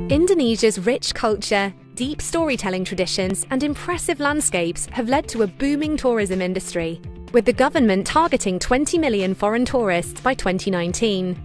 Indonesia's rich culture, deep storytelling traditions, and impressive landscapes have led to a booming tourism industry, with the government targeting 20 million foreign tourists by 2019.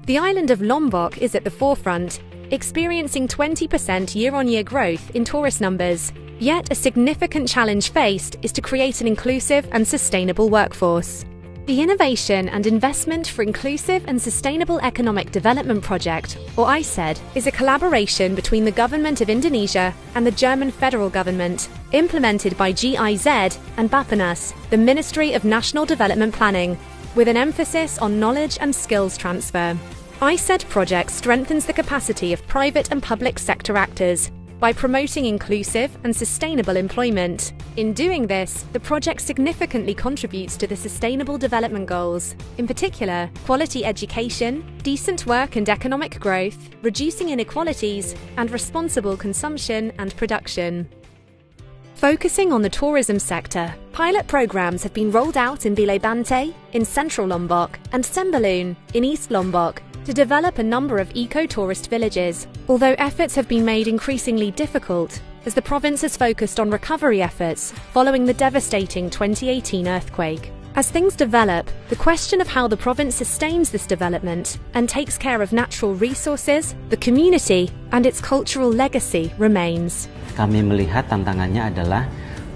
The island of Lombok is at the forefront, experiencing 20% year-on-year growth in tourist numbers. Yet a significant challenge faced is to create an inclusive and sustainable workforce. The Innovation and Investment for Inclusive and Sustainable Economic Development Project, or ISED, is a collaboration between the Government of Indonesia and the German federal government, implemented by GIZ and Bappenas, the Ministry of National Development Planning, with an emphasis on knowledge and skills transfer. ISED project strengthens the capacity of private and public sector actors by promoting inclusive and sustainable employment. In doing this, the project significantly contributes to the Sustainable Development Goals, in particular, quality education, decent work and economic growth, reducing inequalities, and responsible consumption and production. Focusing on the tourism sector, pilot programs have been rolled out in Bilebante, in central Lombok, and Sembalun, in East Lombok, to develop a number of eco-tourist villages, although efforts have been made increasingly difficult as the province has focused on recovery efforts following the devastating 2018 earthquake. As things develop, the question of how the province sustains this development and takes care of natural resources, the community, and its cultural legacy remains. Kami melihat tantangannya adalah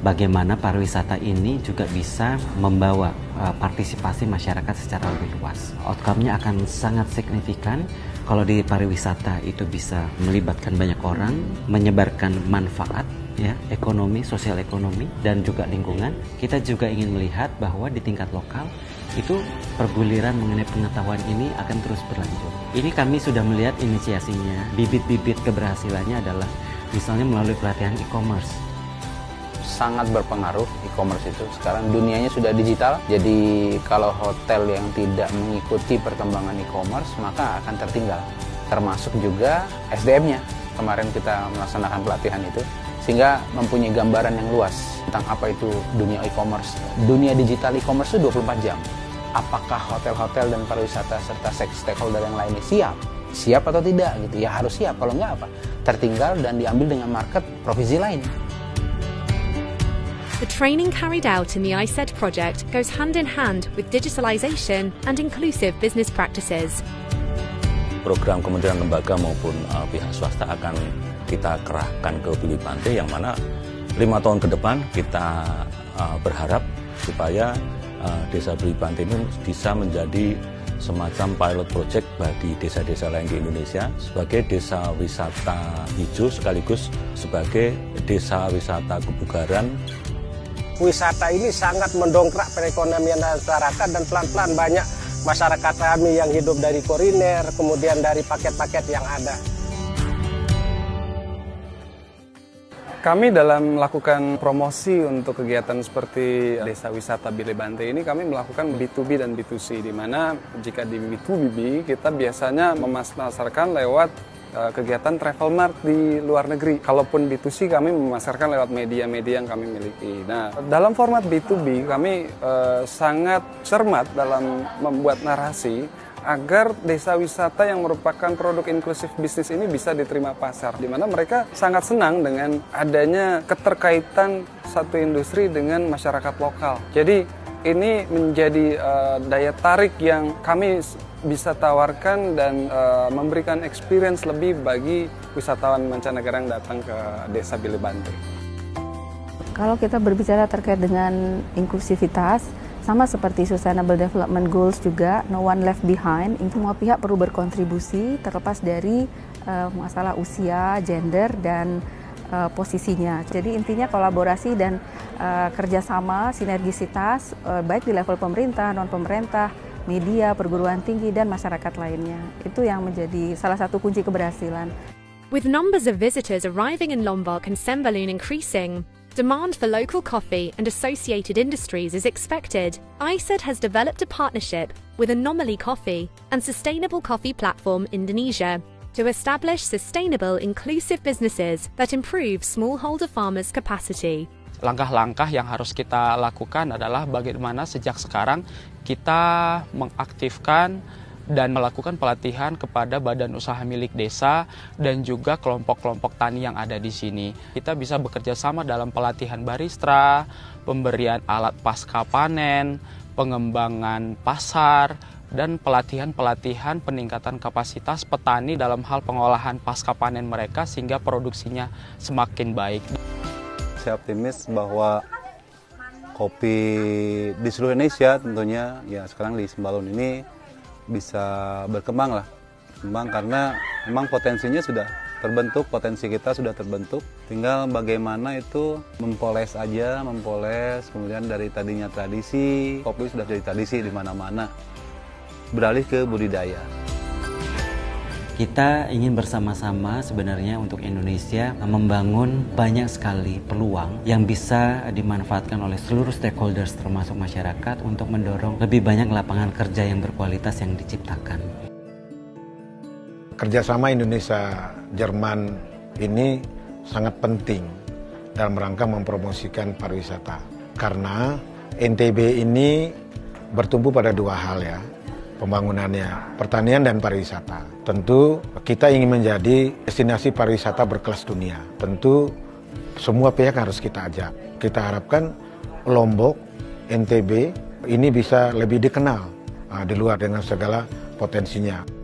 bagaimana pariwisata ini juga bisa membawa partisipasi masyarakat secara lebih luas. Outcome-nya akan sangat signifikan kalau di pariwisata itu bisa melibatkan banyak orang, menyebarkan manfaat, ya, ekonomi, sosial ekonomi, dan juga lingkungan. Kita juga ingin melihat bahwa di tingkat lokal itu perguliran mengenai pengetahuan ini akan terus berlanjut. Ini kami sudah melihat inisiasinya, bibit-bibit keberhasilannya adalah misalnya melalui pelatihan e-commerce. Sangat berpengaruh e-commerce itu. Sekarang dunianya sudah digital, jadi kalau hotel yang tidak mengikuti perkembangan e-commerce maka akan tertinggal. Termasuk juga SDM-nya. Kemarin kita melaksanakan pelatihan itu, sehingga mempunyai gambaran yang luas tentang apa itu dunia e-commerce. Dunia digital e-commerce itu 24 jam. Apakah hotel-hotel dan pariwisata serta stakeholder yang lainnya siap? Siap atau tidak gitu? Ya harus siap, kalau nggak apa? Tertinggal dan diambil dengan market provinsi lain. The training carried out in the ISED project goes hand in hand with digitalization and inclusive business practices. Program kementerian lembaga maupun pihak swasta akan kita kerahkan ke Bilebante, yang mana 5 tahun ke depan kita berharap supaya desa Bilebante ini bisa menjadi semacam pilot project bagi desa-desa lain di Indonesia sebagai desa wisata hijau sekaligus sebagai desa wisata kebugaran. Wisata ini sangat mendongkrak perekonomian masyarakat dan pelan-pelan banyak masyarakat kami yang hidup dari kuliner, kemudian dari paket-paket yang ada. Kami dalam melakukan promosi untuk kegiatan seperti Desa Wisata Bilebante ini, kami melakukan B2B dan B2C, di mana jika di B2B kita biasanya memasarkan lewat kegiatan travel mart di luar negeri. Kalaupun B2C kami memasarkan lewat media-media yang kami miliki. Nah, dalam format B2B kami sangat cermat dalam membuat narasi agar desa wisata yang merupakan produk inklusif bisnis ini bisa diterima pasar, di mana mereka sangat senang dengan adanya keterkaitan satu industri dengan masyarakat lokal. Jadi ini menjadi daya tarik yang kami bisa tawarkan dan memberikan experience lebih bagi wisatawan mancanegara yang datang ke desa Bilebante. Kalau kita berbicara terkait dengan inklusivitas, sama seperti Sustainable Development Goals juga, no one left behind, semua pihak perlu berkontribusi terlepas dari masalah usia, gender, dan posisinya. Jadi intinya kolaborasi dan kerjasama, sinergisitas, baik di level pemerintah, non-pemerintah, media, perguruan tinggi, dan masyarakat lainnya. Itu yang menjadi salah satu kunci keberhasilan. With numbers of visitors arriving in Lombok and Sembalun increasing, demand for local coffee and associated industries is expected. ISED has developed a partnership with Anomaly Coffee and Sustainable Coffee Platform Indonesia to establish sustainable, inclusive businesses that improve smallholder farmers' capacity. Langkah-langkah yang harus kita lakukan adalah bagaimana sejak sekarang kita mengaktifkan dan melakukan pelatihan kepada badan usaha milik desa dan juga kelompok-kelompok tani yang ada di sini. Kita bisa bekerja sama dalam pelatihan baristra, pemberian alat pasca panen, pengembangan pasar, dan pelatihan-pelatihan peningkatan kapasitas petani dalam hal pengolahan pasca panen mereka sehingga produksinya semakin baik. Saya optimis bahwa kopi di seluruh Indonesia tentunya ya sekarang di Sembalun ini bisa berkembang karena memang potensinya sudah terbentuk, potensi kita sudah terbentuk, tinggal bagaimana itu mempoles, kemudian dari tadinya tradisi, kopi sudah jadi tradisi di mana-mana, beralih ke budidaya. Kita ingin bersama-sama sebenarnya untuk Indonesia membangun banyak sekali peluang yang bisa dimanfaatkan oleh seluruh stakeholders termasuk masyarakat untuk mendorong lebih banyak lapangan kerja yang berkualitas yang diciptakan. Kerjasama Indonesia-Jerman ini sangat penting dalam rangka mempromosikan pariwisata. Karena NTB ini bertumbuh pada dua hal ya, pembangunannya, pertanian dan pariwisata. Tentu kita ingin menjadi destinasi pariwisata berkelas dunia. Tentu semua pihak harus kita ajak. Kita harapkan Lombok, NTB ini bisa lebih dikenal di luar dengan segala potensinya.